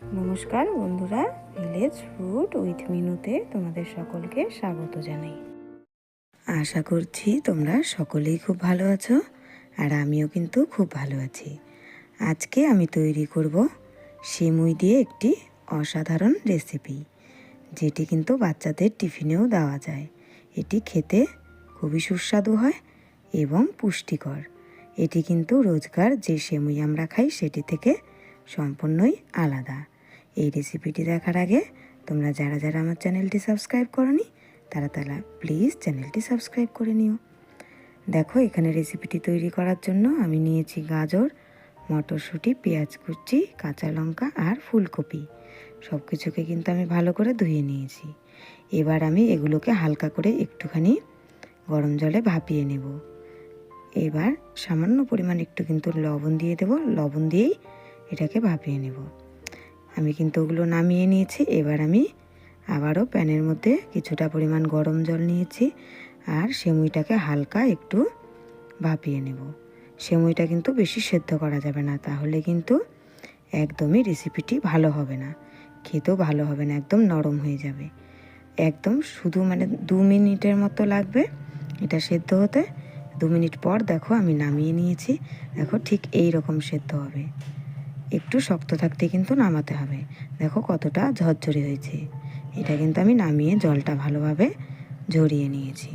নমস্কার বন্ধুরা, village food with মিনুতে তোমাদের সকলকে স্বাগত জানাই। আশা করছি তোমরা সকলেই খুব ভালো আছো, আর আমিও কিন্তু খুব ভালো আছি। আজকে আমি তৈরি করব সিমুই দিয়ে একটি অসাধারণ রেসিপি, যেটি কিন্তু বাচ্চাদের টিফিনেও দেওয়া যায়। এটি খেতে খুবই সুস্বাদু হয় এবং পুষ্টিকর। এটি কিন্তু রোজকার যে সিমুই আমরা খাই সেটি থেকে সম্পূর্ণই আলাদা। এই রেসিপিটি দেখার আগে তোমরা যারা যারা আমার চ্যানেলটি সাবস্ক্রাইব করোনি তারা প্লিজ চ্যানেলটি সাবস্ক্রাইব করে নিও। দেখো, এখানে রেসিপিটি তৈরি করার জন্য আমি নিয়েছি গাজর, মটরশুঁটি, পেঁয়াজ কুচি, কাঁচা লঙ্কা আর ফুলকপি। সব কিছুকে কিন্তু আমি ভালো করে ধুয়ে নিয়েছি। এবার আমি এগুলোকে হালকা করে একটুখানি গরম জলে ভাপিয়ে নেব। এবার সামান্য পরিমাণ একটু কিন্তু লবণ দিয়ে দেব। লবণ দিয়েই এটাকে ভাপিয়ে নেব। আমি কিন্তু ওগুলো নামিয়ে নিয়েছি। এবার আমি আবারও প্যানের মধ্যে কিছুটা পরিমাণ গরম জল নিয়েছি আর সেমুইটাকে হালকা একটু ভাপিয়ে নেব। সেমুইটা কিন্তু বেশি সেদ্ধ করা যাবে না, তাহলে কিন্তু একদমই রেসিপিটি ভালো হবে না, খেতেও ভালো হবে না, একদম নরম হয়ে যাবে। একদম শুধু 2 মিনিটের মতো লাগবে এটা সেদ্ধ হতে। 2 মিনিট পর দেখো আমি নামিয়ে নিয়েছি। দেখো ঠিক এই রকম সেদ্ধ হবে, একটু শক্ত থাকতে কিন্তু নামাতে হবে। দেখো কতটা ঝরঝরে হয়েছে। এটা কিন্তু আমি নামিয়ে জলটা ভালোভাবে ঝরিয়ে নিয়েছি।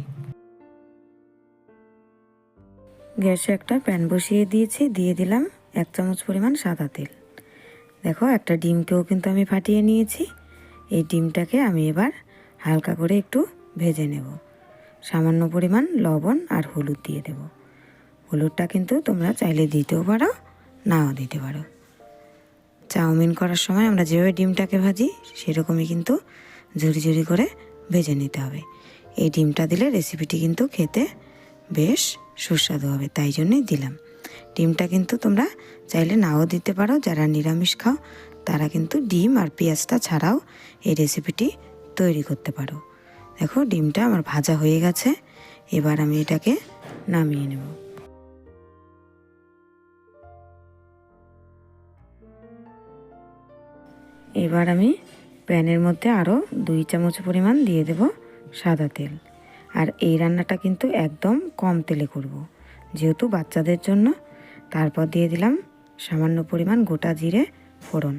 গ্যাসে একটা প্যান বসিয়ে দিয়েছি, দিয়ে দিলাম 1 চামচ পরিমাণ সাদা তেল। দেখো একটা ডিমকেও কিন্তু আমি ফাটিয়ে নিয়েছি। এই ডিমটাকে আমি এবার হালকা করে একটু ভেজে নেব। সামান্য পরিমাণ লবণ আর হলুদ দিয়ে দেব। হলুদটা কিন্তু তোমরা চাইলে দিতেও পারো, নাও দিতে পারো। চাউমিন করার সময় আমরা যেভাবে ডিমটাকে ভাজি সেরকমই কিন্তু ঝুরি ঝুরি করে ভেজে নিতে হবে। এই ডিমটা দিলে রেসিপিটি কিন্তু খেতে বেশ সুস্বাদু হবে, তাই জন্যই দিলাম। ডিমটা কিন্তু তোমরা চাইলে নাও দিতে পারো। যারা নিরামিষ খাও তারা কিন্তু ডিম আর পেঁয়াজটা ছাড়াও এই রেসিপিটি তৈরি করতে পারো। দেখো ডিমটা আমার ভাজা হয়ে গেছে। এবার আমি এটাকে নামিয়ে নেব। এবার আমি প্যানের মধ্যে আরও 2 চামচ পরিমাণ দিয়ে দেব সাদা তেল। আর এই রান্নাটা কিন্তু একদম কম তেলে করব, যেহেতু বাচ্চাদের জন্য। তারপর দিয়ে দিলাম সামান্য পরিমাণ গোটা জিরে ফোড়ন।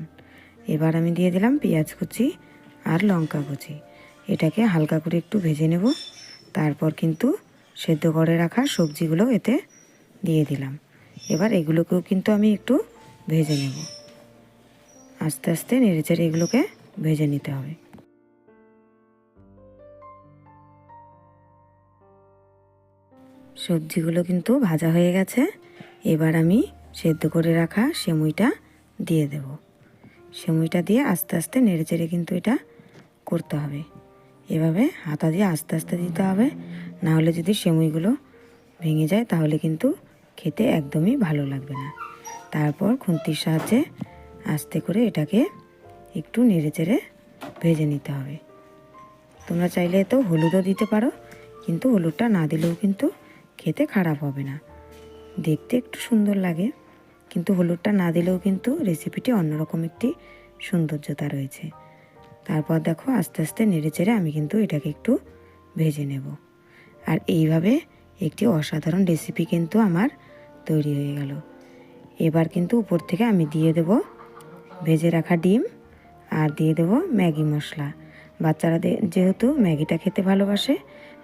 এবার আমি দিয়ে দিলাম পেঁয়াজ কুচি আর লঙ্কা কুচি। এটাকে হালকা করে একটু ভেজে নেব। তারপর কিন্তু সেদ্ধ করে রাখা সবজিগুলো এতে দিয়ে দিলাম। এবার এগুলোকেও কিন্তু আমি একটু ভেজে নেব। আস্তে আস্তে নেড়েচেড়ে এগুলোকে ভেজে নিতে হবে। সবজিগুলো কিন্তু ভাজা হয়ে গেছে। এবার আমি সেদ্ধ করে রাখা সেমুইটা দিয়ে দেব। সেমুইটা দিয়ে আস্তে আস্তে নেড়েচেড়ে কিন্তু এটা করতে হবে। এভাবে হাতা দিয়ে আস্তে আস্তে দিতে হবে, না হলে যদি সেমুইগুলো ভেঙে যায় তাহলে কিন্তু খেতে একদমই ভালো লাগবে না। তারপর খুন্তির সাহায্যে আস্তে করে এটাকে একটু নেড়েচেড়ে ভেজে নিতে হবে। তোমরা চাইলে তো হলুদও দিতে পারো, কিন্তু হলুদটা না দিলেও কিন্তু খেতে খারাপ হবে না, দেখতে একটু সুন্দর লাগে। কিন্তু হলুদটা না দিলেও কিন্তু রেসিপিটি অন্যরকম একটি সৌন্দর্যতা রয়েছে। তারপর দেখো আস্তে আস্তে নেড়েচেড়ে আমি কিন্তু এটাকে একটু ভেজে নেব। আর এইভাবে একটি অসাধারণ রেসিপি কিন্তু আমার তৈরি হয়ে গেল। এবার কিন্তু উপর থেকে আমি দিয়ে দেব ভেজে রাখা ডিম আর দিয়ে দেব ম্যাগি মশলা। বাচ্চারা যেহেতু ম্যাগিটা খেতে ভালোবাসে,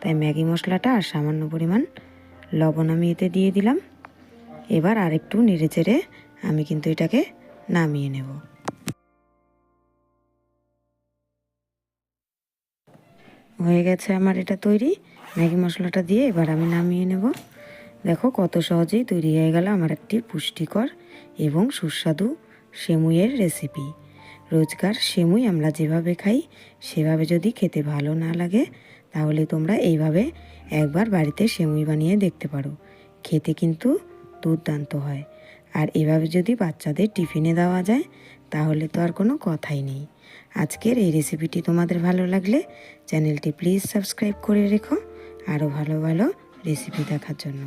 তাই ম্যাগি মশলাটা আর সামান্য পরিমাণ লবণ আমি এতে দিয়ে দিলাম। এবার আরেকটু নেড়েচেড়ে আমি কিন্তু এটাকে নামিয়ে নেব। হয়ে গেছে আমার এটা তৈরি। ম্যাগি মশলাটা দিয়ে এবার আমি নামিয়ে নেব। দেখো কত সহজেই তৈরি হয়ে গেল আমার একটি পুষ্টিকর এবং সুস্বাদু সেমুইয়ের রেসিপি। রোজকার সেমুই আমরা যেভাবে খাই সেভাবে যদি খেতে ভালো না লাগে, তাহলে তোমরা এইভাবে একবার বাড়িতে সেমুই বানিয়ে দেখতে পারো। খেতে কিন্তু দুর্দান্ত হয়। আর এভাবে যদি বাচ্চাদের টিফিনে দেওয়া যায় তাহলে তো আর কোনো কথাই নেই। আজকের এই রেসিপিটি তোমাদের ভালো লাগলে চ্যানেলটি প্লিজ সাবস্ক্রাইব করে রেখো আরও ভালো ভালো রেসিপি দেখার জন্য।